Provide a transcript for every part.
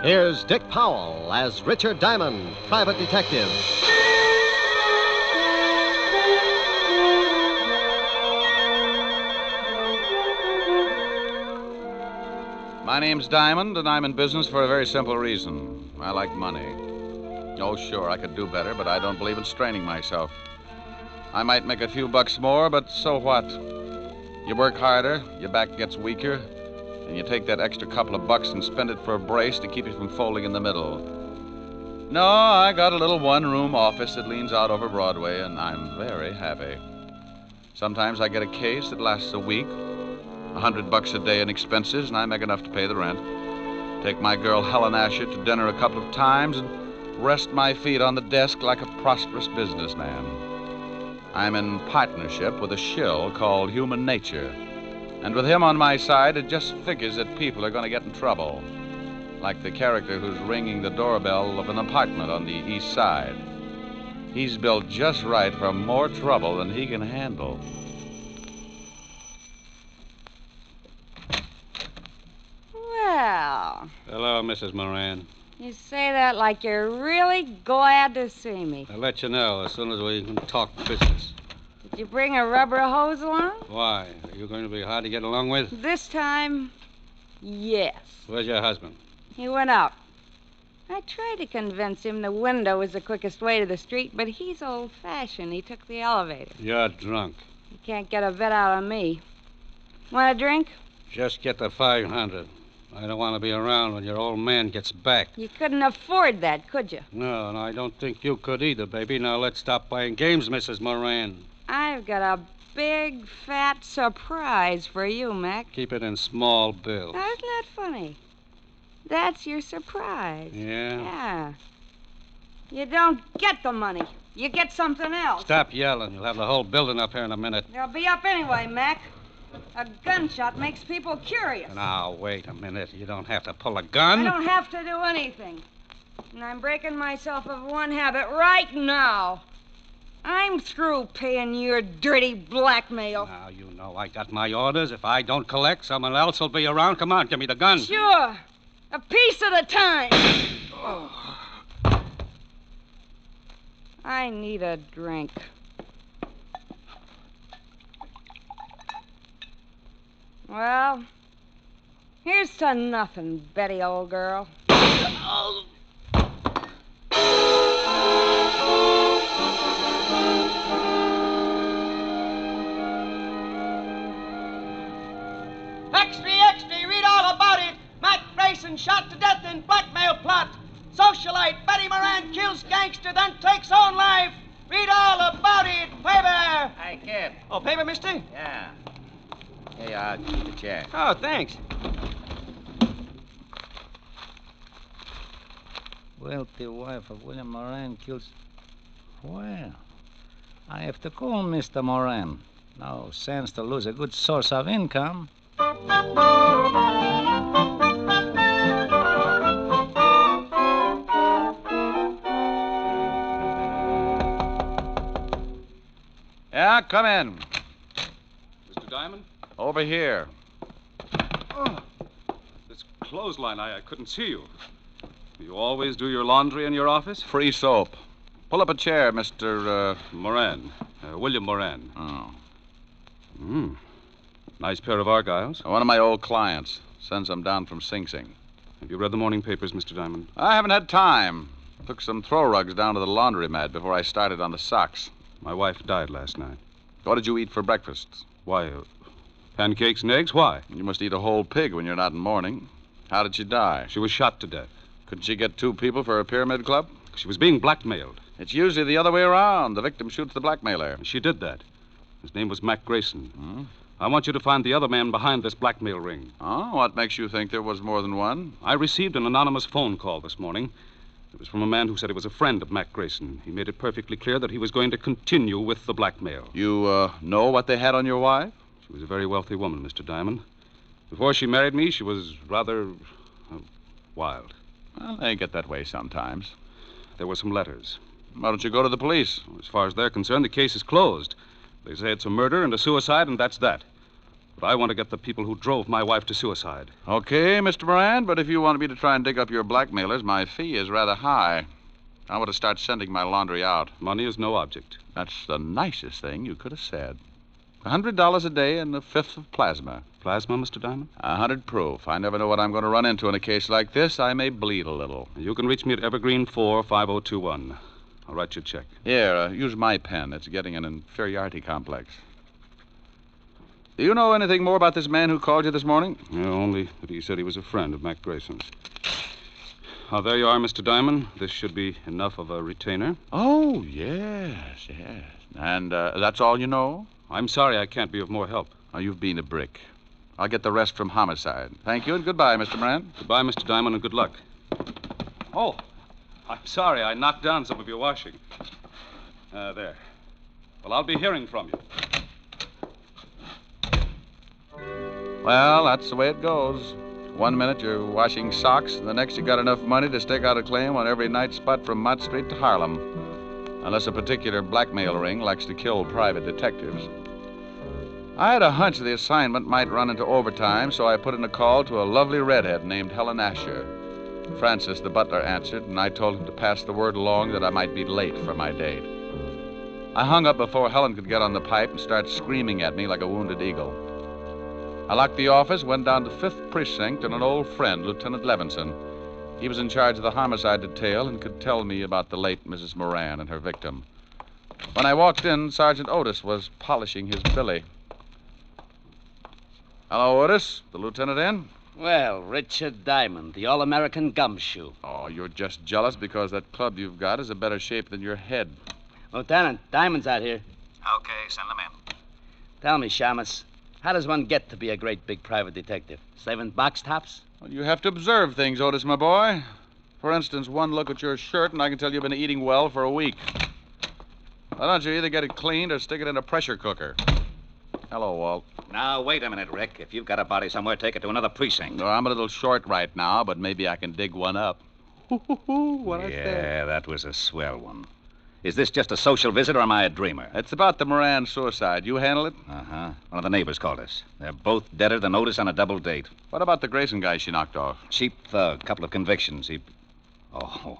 Here's Dick Powell as Richard Diamond, private detective. My name's Diamond, and I'm in business for a very simple reason. I like money. Oh, sure, I could do better, but I don't believe in straining myself. I might make a few bucks more, but so what? You work harder, your back gets weaker, and you take that extra couple of bucks and spend it for a brace to keep you from folding in the middle. No, I got a little one-room office that leans out over Broadway, and I'm very happy. Sometimes I get a case that lasts a week, $100 a day in expenses, and I make enough to pay the rent. Take my girl Helen to dinner a couple of times and rest my feet on the desk like a prosperous businessman. I'm in partnership with a shill called Human Nature. And with him on my side, it just figures that people are going to get in trouble. Like the character who's ringing the doorbell of an apartment on the east side. He's built just right for more trouble than he can handle. Well. Hello, Mrs. Moran. You say that like you're really glad to see me. I'll let you know as soon as we can talk business. Did you bring a rubber hose along? Why? Are you going to be hard to get along with? This time, yes. Where's your husband? He went out. I tried to convince him the window was the quickest way to the street, but he's old-fashioned. He took the elevator. You're drunk. You can't get a bet out of me. Want a drink? Just get the 500. I don't want to be around when your old man gets back. You couldn't afford that, could you? No, and I don't think you could either, baby. Now let's stop playing games, Mrs. Moran. I've got a big, fat surprise for you, Mac. Keep it in small bills. Now, isn't that funny? That's your surprise. Yeah? Yeah. You don't get the money. You get something else. Stop yelling. You'll have the whole building up here in a minute. They'll be up anyway, Mac. A gunshot makes people curious. Now, wait a minute. You don't have to pull a gun. I don't have to do anything. And I'm breaking myself of one habit right now. I'm through paying your dirty blackmail. Now, you know I got my orders. If I don't collect, someone else will be around. Come on, give me the gun. Sure. A piece at a time. Oh. I need a drink. Well, here's to nothing, Betty, old girl. Extra, extra, read all about it. Mac Grayson shot to death in blackmail plot. Socialite Betty Moran kills gangster, then takes own life. Read all about it. Paper. Hey, kid. Oh, paper, mister? Yeah. Here you are. Keep the chair. Oh, thanks. Wealthy wife of William Moran kills... Well, I have to call Mr. Moran. No sense to lose a good source of income. Yeah, come in. Mr. Diamond? Over here. Oh, this clothesline, I couldn't see you. You always do your laundry in your office? Free soap. Pull up a chair, Mr. Moran. William Moran. Oh. Nice pair of Argyles. One of my old clients. Sends them down from Sing Sing. Have you read the morning papers, Mr. Diamond? I haven't had time. Took some throw rugs down to the laundromat before I started on the socks. My wife died last night. What did you eat for breakfast? Why, pancakes and eggs? Why? You must eat a whole pig when you're not in mourning. How did she die? She was shot to death. Couldn't she get 2 people for a pyramid club? She was being blackmailed. It's usually the other way around. The victim shoots the blackmailer. And she did that. His name was Mac Grayson. Hmm? I want you to find the other man behind this blackmail ring. Oh, what makes you think there was more than one? I received an anonymous phone call this morning. It was from a man who said he was a friend of Mac Grayson. He made it perfectly clear that he was going to continue with the blackmail. You, know what they had on your wife? She was a very wealthy woman, Mr. Diamond. Before she married me, she was rather wild. Well, they get that way sometimes. There were some letters. Why don't you go to the police? As far as they're concerned, the case is closed. They say it's a murder and a suicide, and that's that. But I want to get the people who drove my wife to suicide. Okay, Mr. Moran, but if you want me to try and dig up your blackmailers, my fee is rather high. I want to start sending my laundry out. Money is no object. That's the nicest thing you could have said. $100 a day and a fifth of plasma. Plasma, Mr. Diamond? 100 proof. I never know what I'm going to run into in a case like this. I may bleed a little. You can reach me at Evergreen 45021. I'll write you a check. Here, use my pen. It's getting an inferiority complex. Do you know anything more about this man who called you this morning? Yeah, only that he said he was a friend of Mac Grayson's. There you are, Mr. Diamond. This should be enough of a retainer. Oh, yes. And that's all you know? I'm sorry I can't be of more help. Oh, you've been a brick. I'll get the rest from homicide. Thank you and goodbye, Mr. Moran. Goodbye, Mr. Diamond, and good luck. Oh, I'm sorry I knocked down some of your washing. There. Well, I'll be hearing from you. Well, that's the way it goes. One minute you're washing socks, and the next you got enough money to stake out a claim on every night spot from Mott Street to Harlem. Unless a particular blackmail ring likes to kill private detectives. I had a hunch the assignment might run into overtime, so I put in a call to a lovely redhead named Helen Asher. Francis, the butler, answered, and I told him to pass the word along that I might be late for my date. I hung up before Helen could get on the pipe and start screaming at me like a wounded eagle. I locked the office, went down to 5th Precinct, and an old friend, Lieutenant Levinson. He was in charge of the homicide detail and could tell me about the late Mrs. Moran and her victim. When I walked in, Sergeant Otis was polishing his billy. Hello, Otis. The lieutenant in? Well, Richard Diamond, the all-American gumshoe. Oh, you're just jealous because that club you've got is a better shape than your head. Lieutenant, Diamond's out here. Okay, send them in. Tell me, Shamus, how does one get to be a great big private detective? Saving box tops? Well, you have to observe things, Otis, my boy. For instance, one look at your shirt, and I can tell you've been eating well for a week. Why don't you either get it cleaned or stick it in a pressure cooker? Hello, Walt. Now, wait a minute, Rick. If you've got a body somewhere, take it to another precinct. No, I'm a little short right now, but maybe I can dig one up. What I said. Yeah, that was a swell one. Is this just a social visit, or am I a dreamer? It's about the Moran suicide. You handle it? Uh-huh. One of the neighbors called us. They're both deader than Otis on a double date. What about the Grayson guy she knocked off? Cheap thug, couple of convictions. Oh,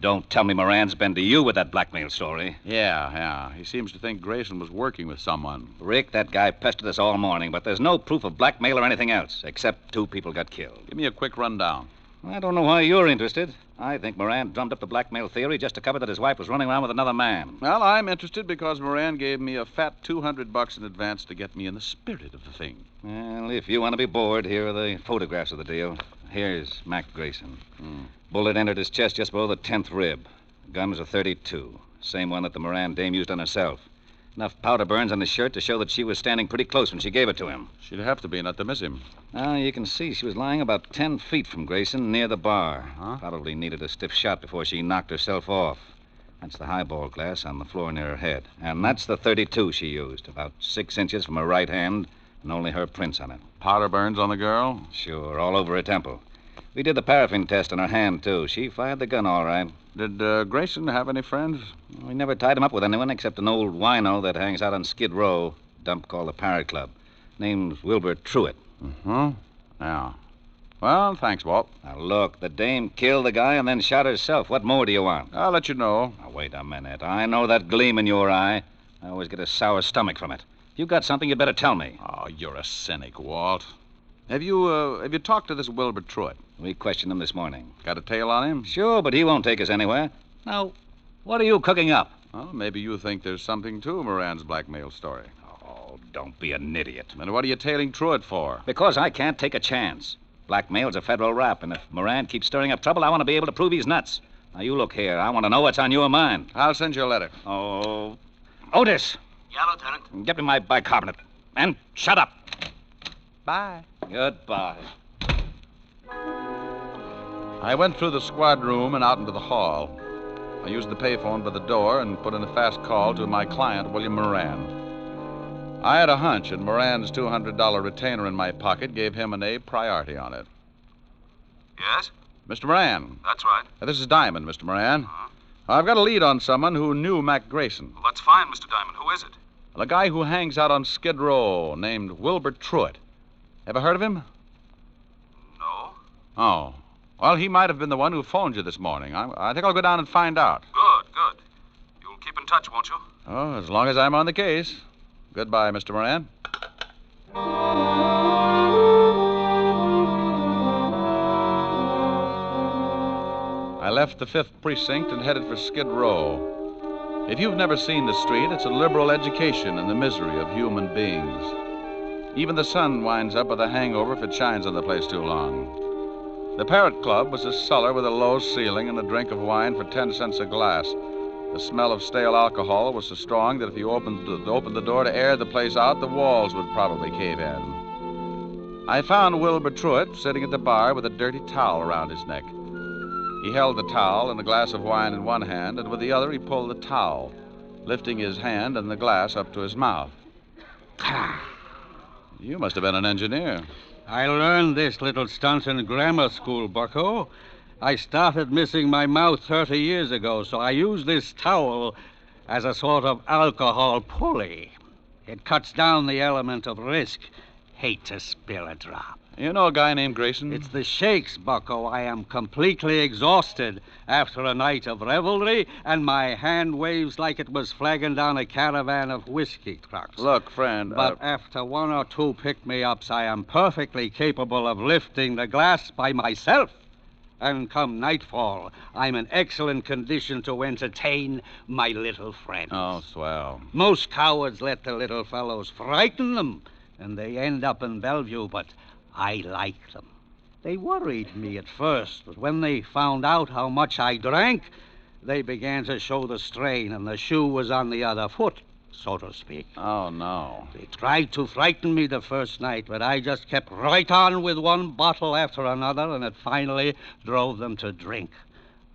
don't tell me Moran's been to you with that blackmail story. Yeah. He seems to think Grayson was working with someone. Rick, that guy pestered us all morning, but there's no proof of blackmail or anything else, except 2 people got killed. Give me a quick rundown. I don't know why you're interested. I think Moran drummed up the blackmail theory just to cover that his wife was running around with another man. Well, I'm interested because Moran gave me a fat $200 in advance to get me in the spirit of the thing. Well, if you want to be bored, here are the photographs of the deal. Here's Mac Grayson. Bullet entered his chest just below the 10th rib. The gun was a .32, same one that the Moran dame used on herself. Enough powder burns on his shirt to show that she was standing pretty close when she gave it to him. She'd have to be, not to miss him. Now, you can see she was lying about 10 feet from Grayson near the bar. Huh? Probably needed a stiff shot before she knocked herself off. That's the highball glass on the floor near her head. And that's the .32 she used, about 6 inches from her right hand, and only her prints on it. Powder burns on the girl? Sure, all over her temple. We did the paraffin test on her hand, too. She fired the gun all right. Did Grayson have any friends? We never tied him up with anyone except an old wino that hangs out on Skid Row, a dump called the Parrot Club. Name's Wilbur Truitt. Yeah. Well, thanks, Walt. Now, look, the dame killed the guy and then shot herself. What more do you want? I'll let you know. Now, wait a minute. I know that gleam in your eye. I always get a sour stomach from it. If you got something, you'd better tell me. Oh, you're a cynic, Walt. Have you talked to this Wilbur Truitt? We questioned him this morning. Got a tail on him? Sure, but he won't take us anywhere. Now, what are you cooking up? Well, maybe you think there's something to Moran's blackmail story. Oh, don't be an idiot. And what are you tailing Truitt for? Because I can't take a chance. Blackmail's a federal rap, and if Moran keeps stirring up trouble, I want to be able to prove he's nuts. Now, you look here. I want to know what's on your mind. I'll send you a letter. Oh, Otis. Yeah, Lieutenant. Get me my bicarbonate. And shut up. Bye. Goodbye. I went through the squad room and out into the hall. I used the payphone by the door and put in a fast call to my client, William Moran. I had a hunch, and Moran's $200 retainer in my pocket gave him an A priority on it. Yes? Mr. Moran. That's right. This is Diamond, Mr. Moran. I've got a lead on someone who knew Mac Grayson. Well, that's fine, Mr. Diamond. Who is it? A guy who hangs out on Skid Row named Wilbur Truitt. Ever heard of him? No. Oh. Well, he might have been the one who phoned you this morning. I think I'll go down and find out. Good. You'll keep in touch, won't you? Oh, as long as I'm on the case. Goodbye, Mr. Moran. I left the 5th Precinct and headed for Skid Row. If you've never seen the street, it's a liberal education in the misery of human beings. Even the sun winds up with a hangover if it shines on the place too long. The Parrot Club was a cellar with a low ceiling and a drink of wine for 10 cents a glass. The smell of stale alcohol was so strong that if you opened the door to air the place out, the walls would probably cave in. I found Wilbur Truitt sitting at the bar with a dirty towel around his neck. He held the towel and a glass of wine in one hand, and with the other he pulled the towel, lifting his hand and the glass up to his mouth. You must have been an engineer. I learned this little stunt in grammar school, bucko. I started missing my mouth 30 years ago, so I used this towel as a sort of alcohol pulley. It cuts down the element of risk. Hate to spill a drop. You know a guy named Grayson? It's the shakes, bucko. I am completely exhausted after a night of revelry, and my hand waves like it was flagging down a caravan of whiskey trucks. Look, friend... But after 1 or 2 pick-me-ups, I am perfectly capable of lifting the glass by myself. And come nightfall, I'm in excellent condition to entertain my little friends. Oh, swell. Most cowards let the little fellows frighten them, and they end up in Bellevue, but I like them. They worried me at first, but when they found out how much I drank, they began to show the strain, and the shoe was on the other foot, so to speak. Oh, no. They tried to frighten me the first night, but I just kept right on with one bottle after another, and it finally drove them to drink.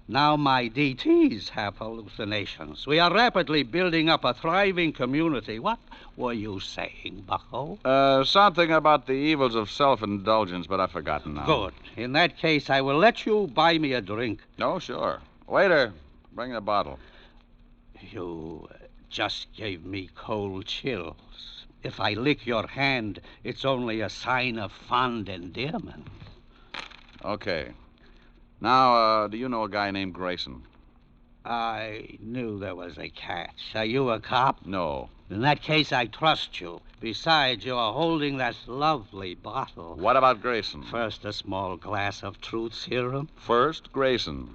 Now my DTs have hallucinations. We are rapidly building up a thriving community. What were you saying, bucko? Something about the evils of self-indulgence, but I've forgotten now. Good. In that case, I will let you buy me a drink. Oh, sure. Waiter, bring the bottle. You just gave me cold chills. If I lick your hand, it's only a sign of fond endearment. Okay. Now, do you know a guy named Grayson? I knew there was a catch. Are you a cop? No. In that case, I trust you. Besides, you are holding that lovely bottle. What about Grayson? First, a small glass of truth serum. First, Grayson.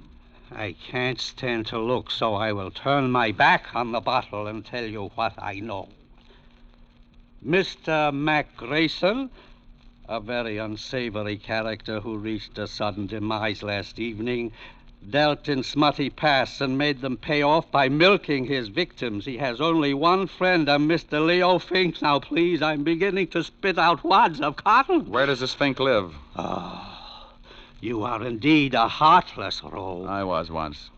I can't stand to look, so I will turn my back on the bottle and tell you what I know. Mr. Mac Grayson, a very unsavory character who reached a sudden demise last evening, dealt in smutty pasts and made them pay off by milking his victims. He has only one friend, a Mr. Leo Fink. Now, please, I'm beginning to spit out wads of cotton. Where does this Fink live? You are indeed a heartless rogue. I was once.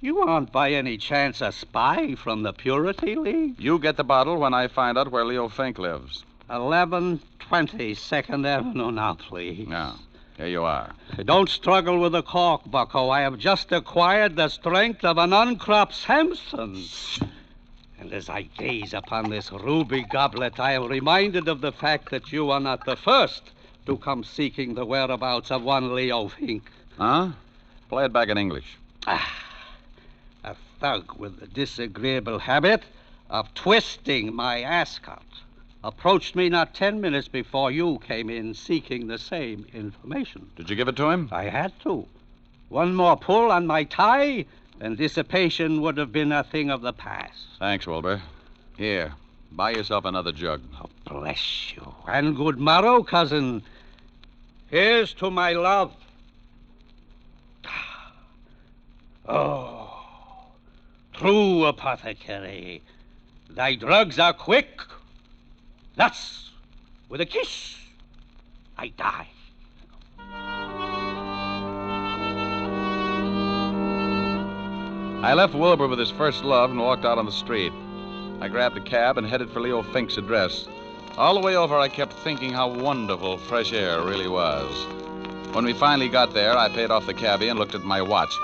You aren't by any chance a spy from the Purity League? You get the bottle when I find out where Leo Fink lives. 1120 2nd Avenue now, please. Yeah, here you are. Don't struggle with the cork, bucko. I have just acquired the strength of an uncropped Samson. And as I gaze upon this ruby goblet, I am reminded of the fact that you are not the first to come seeking the whereabouts of one Leo Fink. Huh? Play it back in English. A thug with the disagreeable habit of twisting my ascot approached me not 10 minutes before you came in seeking the same information. Did you give it to him? I had to. One more pull on my tie, and dissipation would have been a thing of the past. Thanks, Wilbur. Here, buy yourself another jug. Oh, bless you. And good morrow, cousin. Here's to my love. Oh, true apothecary, thy drugs are quick. Thus, with a kiss, I die. I left Wilbur with his first love and walked out on the street. I grabbed a cab and headed for Leo Fink's address. All the way over, I kept thinking how wonderful fresh air really was. When we finally got there, I paid off the cabbie and looked at my watch.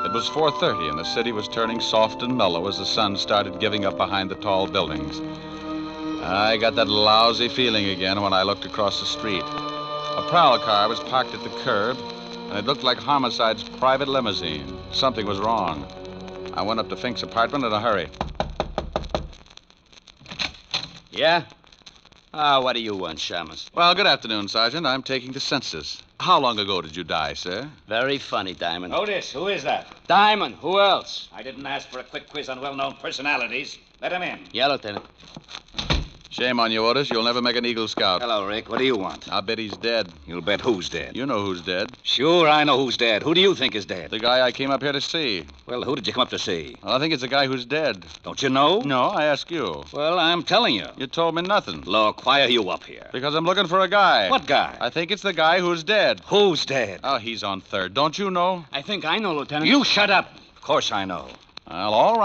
It was 4:30, and the city was turning soft and mellow as the sun started giving up behind the tall buildings. I got that lousy feeling again when I looked across the street. A prowl car was parked at the curb, and it looked like Homicide's private limousine. Something was wrong. I went up to Fink's apartment in a hurry. Yeah? What do you want, Shamus? Well, good afternoon, Sergeant. I'm taking the census. How long ago did you die, sir? Very funny, Diamond. Otis, who is that? Diamond, who else? I didn't ask for a quick quiz on well-known personalities. Let him in. Yeah, Lieutenant. Shame on you, Otis. You'll never make an Eagle Scout. Hello, Rick. What do you want? I'll bet he's dead. You'll bet who's dead? You know who's dead. Sure, I know who's dead. Who do you think is dead? The guy I came up here to see. Well, who did you come up to see? Well, I think it's the guy who's dead. Don't you know? No, I ask you. Well, I'm telling you. You told me nothing. Look, why are you up here? Because I'm looking for a guy. What guy? I think it's the guy who's dead. Who's dead? Oh, he's on third. Don't you know? I think I know, Lieutenant. You shut up. Of course I know. Well, all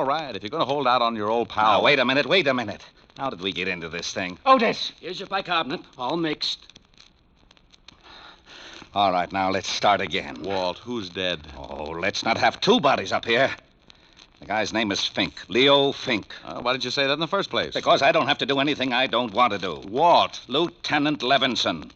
right. If you're going to hold out on your old pal... Now, wait a minute. How did we get into this thing? Otis! Here's your bicarbonate, all mixed. All right, now let's start again. Walt, who's dead? Oh, let's not have two bodies up here. The guy's name is Fink. Leo Fink. Why didn't you say that in the first place? Because I don't have to do anything I don't want to do. Walt. Lieutenant Levinson.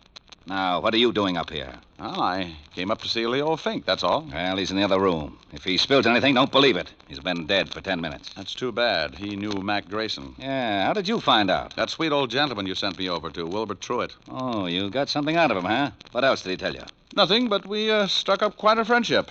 Now, what are you doing up here? Well, I came up to see Leo Fink, that's all. Well, he's in the other room. If he spills anything, don't believe it. He's been dead for 10 minutes. That's too bad. He knew Mac Grayson. Yeah, how did you find out? That sweet old gentleman you sent me over to, Wilbur Truitt. Oh, you got something out of him, huh? What else did he tell you? Nothing, but we struck up quite a friendship.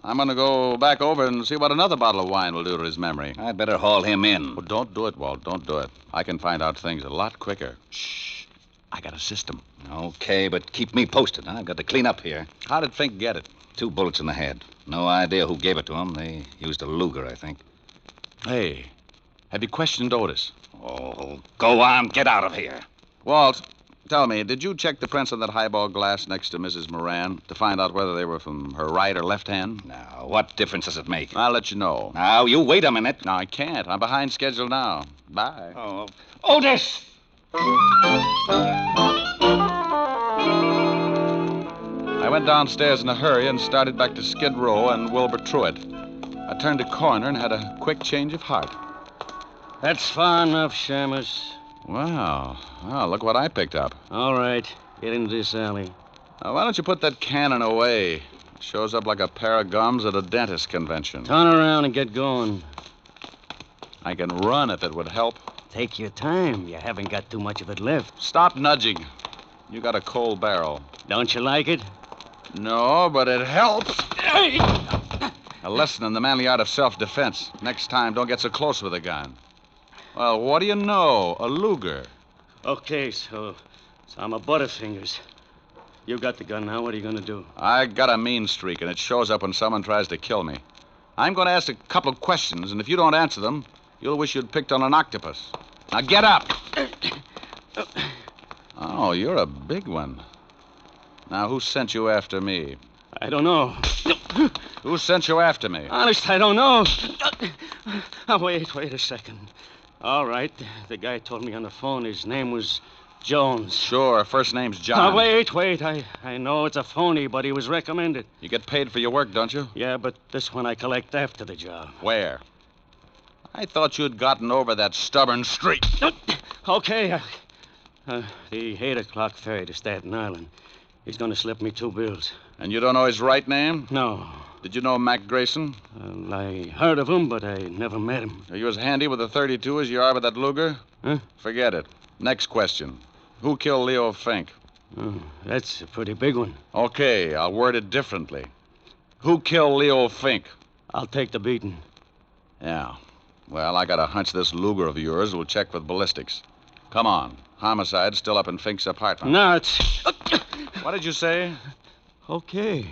I'm going to go back over and see what another bottle of wine will do to his memory. I'd better haul him in. Well, don't do it, Walt. Don't do it. I can find out things a lot quicker. Shh. I got a system. Okay, but keep me posted. I've got to clean up here. How did Fink get it? 2 bullets in the head. No idea who gave it to him. They used a Luger, I think. Hey, have you questioned Otis? Oh, go on. Get out of here. Walt, tell me, did you check the prints on that highball glass next to Mrs. Moran to find out whether they were from her right or left hand? Now, what difference does it make? I'll let you know. Now, you wait a minute. No, I can't. I'm behind schedule now. Bye. Oh, Otis! I went downstairs in a hurry and started back to Skid Row and Wilbur Truitt. I turned a corner and had a quick change of heart. That's far enough, Shamus. Wow. Well, look what I picked up. All right, get into this alley. Now, why don't you put that cannon away? It shows up like a pair of gums at a dentist convention. Turn around and get going. I can run if it would help. Take your time. You haven't got too much of it left. Stop nudging. You got a cold barrel. Don't you like it? No, but it helps. A lesson in the manly art of self-defense. Next time, don't get so close with a gun. Well, what do you know? A Luger. Okay, so I'm a Butterfingers. You got the gun now. What are you going to do? I got a mean streak, and it shows up when someone tries to kill me. I'm going to ask a couple of questions, and if you don't answer them, you'll wish you'd picked on an octopus. Now get up. Oh, you're a big one. Now, who sent you after me? I don't know. Who sent you after me? Honest, I don't know. Oh, wait a second. All right, the guy told me on the phone his name was Jones. Sure, first name's John. Oh, wait. I know it's a phony, but he was recommended. You get paid for your work, don't you? Yeah, but this one I collect after the job. Where? I thought you'd gotten over that stubborn streak. Okay. The 8 o'clock ferry to Staten Island. He's going to slip me 2 bills. And you don't know his right name? No. Did you know Mac Grayson? I heard of him, but I never met him. Are you as handy with a .32 as you are with that Luger? Huh? Forget it. Next question. Who killed Leo Fink? Oh, that's a pretty big one. Okay, I'll word it differently. Who killed Leo Fink? I'll take the beating. Yeah. Well, I got a hunch this Luger of yours will check with ballistics. Come on. Homicide's still up in Fink's apartment. No, it's... What did you say? Okay.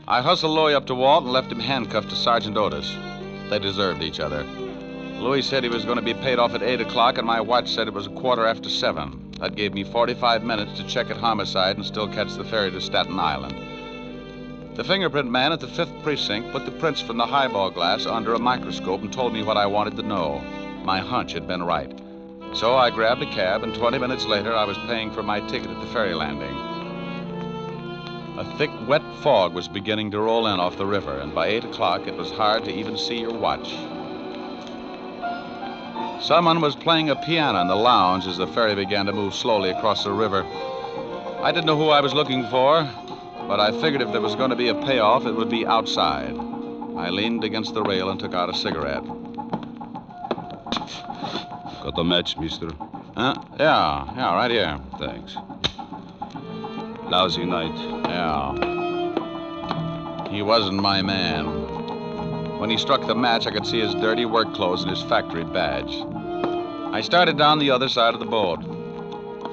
I hustled Louis up to Walt and left him handcuffed to Sergeant Otis. They deserved each other. Louis said he was going to be paid off at 8 o'clock, and my watch said it was 7:15. That gave me 45 minutes to check at Homicide and still catch the ferry to Staten Island. The fingerprint man at the 5th Precinct put the prints from the highball glass under a microscope and told me what I wanted to know. My hunch had been right. So I grabbed a cab, and 20 minutes later, I was paying for my ticket at the ferry landing. A thick, wet fog was beginning to roll in off the river, and by 8 o'clock, it was hard to even see your watch. Someone was playing a piano in the lounge as the ferry began to move slowly across the river. I didn't know who I was looking for, but I figured if there was going to be a payoff, it would be outside. I leaned against the rail and took out a cigarette. Got the match, mister? Yeah, right here. Thanks. Lousy night. Yeah. He wasn't my man. When he struck the match, I could see his dirty work clothes and his factory badge. I started down the other side of the boat.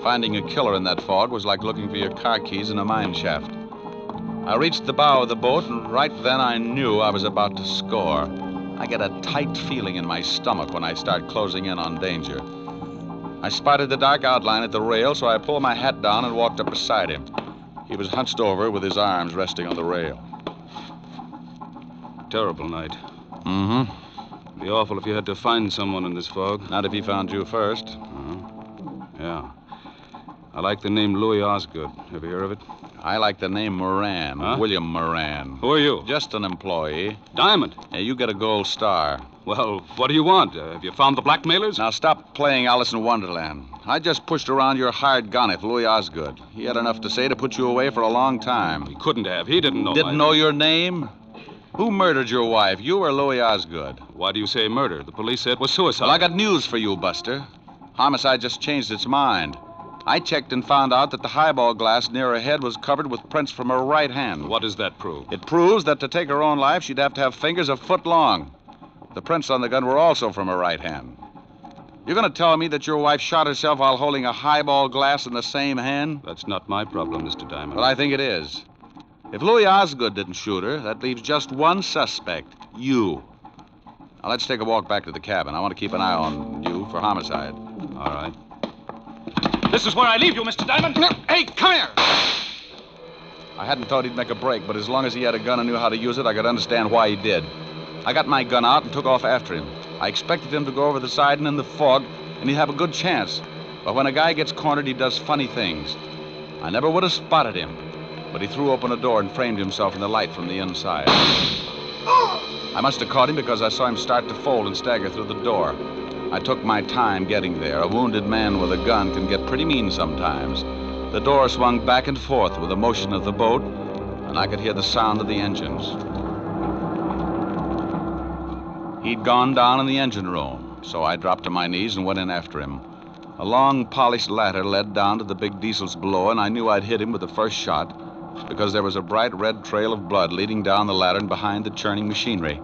Finding a killer in that fog was like looking for your car keys in a mine shaft. I reached the bow of the boat, and right then I knew I was about to score. I get a tight feeling in my stomach when I start closing in on danger. I spotted the dark outline at the rail, so I pulled my hat down and walked up beside him. He was hunched over with his arms resting on the rail. Terrible night. Mm-hmm. Be awful if you had to find someone in this fog. Not if he found you first. Yeah. I like the name Louis Osgood. Ever hear of it? I like the name Moran. Huh? William Moran. Who are you? Just an employee. Diamond. Yeah, you get a gold star. Well, what do you want? Have you found the blackmailers? Now stop playing Alice in Wonderland. I just pushed around your hired gun at Louis Osgood. He had enough to say to put you away for a long time. He couldn't have. He didn't know. Didn't know your name? Who murdered your wife, you or Louis Osgood? Why do you say murder? The police said it was suicide. Well, I got news for you, Buster. Homicide just changed its mind. I checked and found out that the highball glass near her head was covered with prints from her right hand. What does that prove? It proves that to take her own life, she'd have to have fingers a foot long. The prints on the gun were also from her right hand. You're going to tell me that your wife shot herself while holding a highball glass in the same hand? That's not my problem, Mr. Diamond. Well, I think it is. If Louis Osgood didn't shoot her, that leaves just one suspect, you. Now, let's take a walk back to the cabin. I want to keep an eye on you for homicide. All right. This is where I leave you, Mr. Diamond. Hey, come here. I hadn't thought he'd make a break, but as long as he had a gun and knew how to use it, I could understand why he did. I got my gun out and took off after him. I expected him to go over the side and in the fog, and he'd have a good chance. But when a guy gets cornered, he does funny things. I never would have spotted him, but he threw open a door and framed himself in the light from the inside. I must have caught him because I saw him start to fold and stagger through the door. I took my time getting there. A wounded man with a gun can get pretty mean sometimes. The door swung back and forth with the motion of the boat, and I could hear the sound of the engines. He'd gone down in the engine room, so I dropped to my knees and went in after him. A long, polished ladder led down to the big diesels below, and I knew I'd hit him with the first shot because there was a bright red trail of blood leading down the ladder and behind the churning machinery.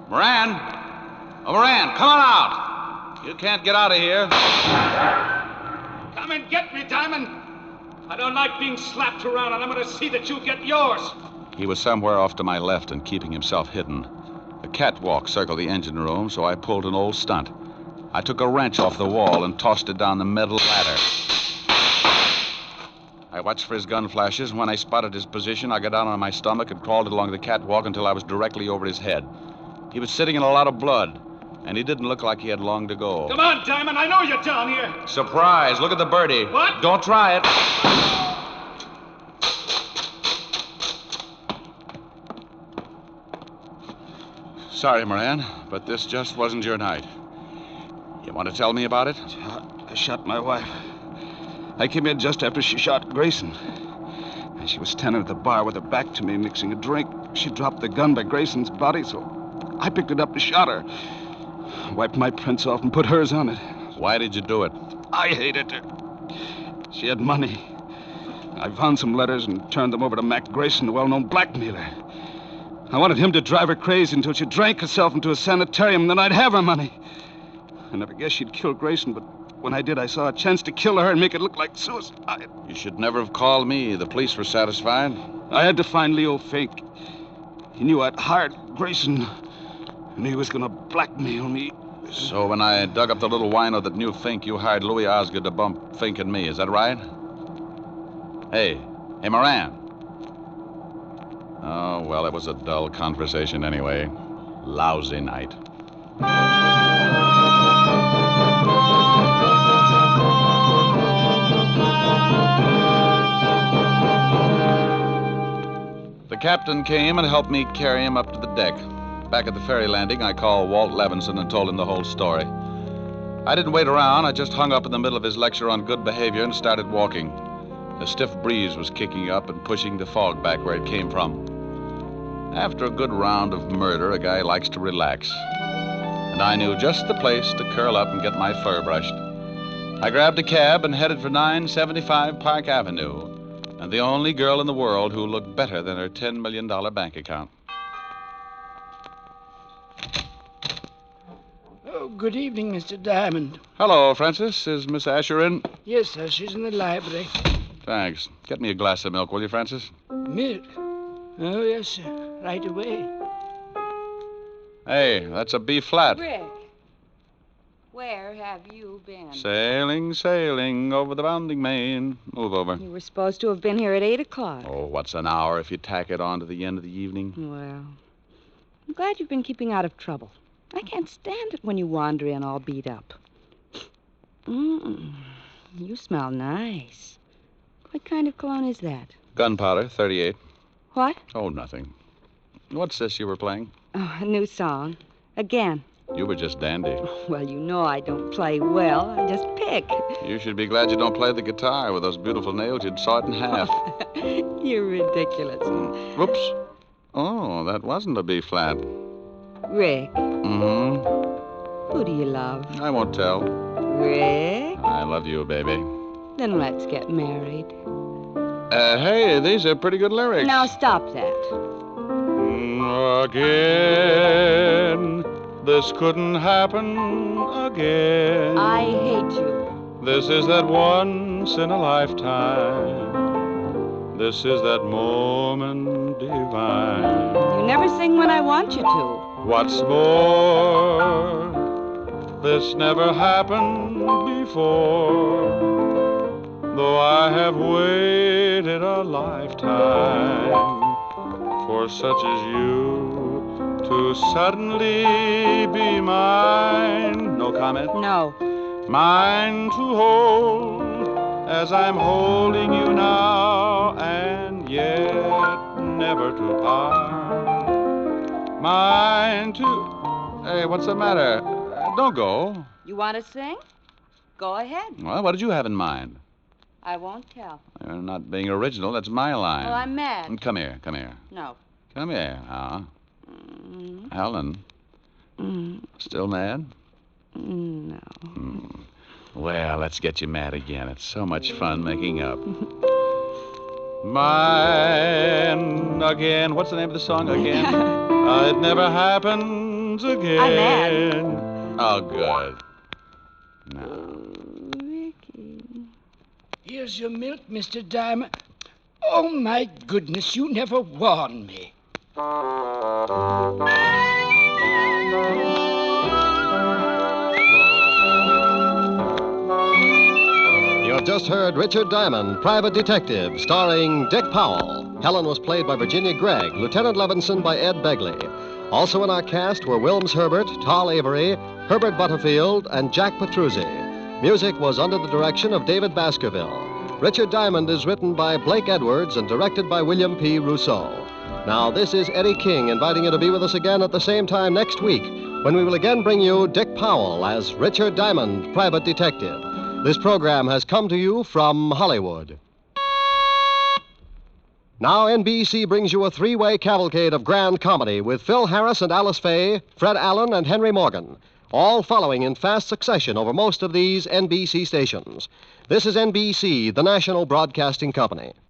Moran! Oh, Moran, come on out! You can't get out of here. Come and get me, Diamond. I don't like being slapped around, and I'm going to see that you get yours. He was somewhere off to my left and keeping himself hidden. A catwalk circled the engine room, so I pulled an old stunt. I took a wrench off the wall and tossed it down the metal ladder. I watched for his gun flashes, and when I spotted his position, I got down on my stomach and crawled along the catwalk until I was directly over his head. He was sitting in a lot of blood, and he didn't look like he had long to go. Come on, Diamond. I know you're down here. Surprise. Look at the birdie. What? Don't try it. Sorry, Moran, but this just wasn't your night. You want to tell me about it? I shot my wife. I came in just after she shot Grayson. And she was standing at the bar with her back to me, mixing a drink. She dropped the gun by Grayson's body, so I picked it up and shot her. Wiped my prints off and put hers on it. Why did you do it? I hated her. She had money. I found some letters and turned them over to Mac Grayson, the well-known blackmailer. I wanted him to drive her crazy until she drank herself into a sanitarium, and then I'd have her money. I never guessed she'd kill Grayson, but when I did, I saw a chance to kill her and make it look like suicide. You should never have called me. The police were satisfied. I had to find Leo Fink. He knew I'd hired Grayson, and he was going to blackmail me. So when I dug up the little wino that knew Fink, you hired Louis Osgood to bump Fink and me. Is that right? Hey, Moran. Oh, well, it was a dull conversation anyway. Lousy night. The captain came and helped me carry him up to the deck. Back at the ferry landing, I called Walt Levinson and told him the whole story. I didn't wait around. I just hung up in the middle of his lecture on good behavior and started walking. A stiff breeze was kicking up and pushing the fog back where it came from. After a good round of murder, a guy likes to relax. And I knew just the place to curl up and get my fur brushed. I grabbed a cab and headed for 975 Park Avenue, and the only girl in the world who looked better than her $10 million bank account. Oh, good evening, Mr. Diamond. Hello, Francis. Is Miss Asher in? Yes, sir. She's in the library. Thanks. Get me a glass of milk, will you, Francis? Milk? Oh, yes, sir. Right away. Hey, that's a B flat. Rick, where have you been? Sailing, sailing over the bounding main. Move over. You were supposed to have been here at 8 o'clock. Oh, what's an hour if you tack it on to the end of the evening? Well, I'm glad you've been keeping out of trouble. I can't stand it when you wander in all beat up. You smell nice. What kind of cologne is that? Gunpowder, 38. What? Oh, nothing. What's this you were playing? Oh, a new song. Again. You were just dandy. Well, you know I don't play well. I just pick. You should be glad you don't play the guitar. With those beautiful nails, you'd saw it in half. You're ridiculous. Whoops. Oh, that wasn't a B flat. Rick. Mm-hmm. Who do you love? I won't tell. Rick? I love you, baby. Then let's get married. Hey, these are pretty good lyrics. Now stop that. Again, this couldn't happen again. I hate you. This is that once in a lifetime. This is that moment divine. You never sing when I want you to. What's more, this never happened before. Though I have waited a lifetime for such as you to suddenly be mine. No comment? No. Mine to hold as I'm holding you now, and yet never to part. Mine to... Hey, what's the matter? Don't go. You want to sing? Go ahead. Well, what did you have in mind? I won't tell. You're not being original. That's my line. Well, I'm mad. Come here, come here. No. Come here, Helen. Still mad? No. Well, let's get you mad again. It's so much fun making up. Mine again. What's the name of the song again? It never happens again. I'm mad. Oh, good. No. Ricky. Here's your milk, Mr. Diamond. Oh, my goodness, you never warned me. You have just heard Richard Diamond, Private Detective, starring Dick Powell. Helen was played by Virginia Gregg, Lieutenant Levinson by Ed Begley. Also in our cast were Wilms Herbert, Tal Avery, Herbert Butterfield, and Jack Petruzzi. Music was under the direction of David Baskerville. Richard Diamond is written by Blake Edwards and directed by William P. Rousseau. Now, this is Eddie King inviting you to be with us again at the same time next week, when we will again bring you Dick Powell as Richard Diamond, Private Detective. This program has come to you from Hollywood. Now, NBC brings you a three-way cavalcade of grand comedy with Phil Harris and Alice Faye, Fred Allen and Henry Morgan, all following in fast succession over most of these NBC stations. This is NBC, the national broadcasting company.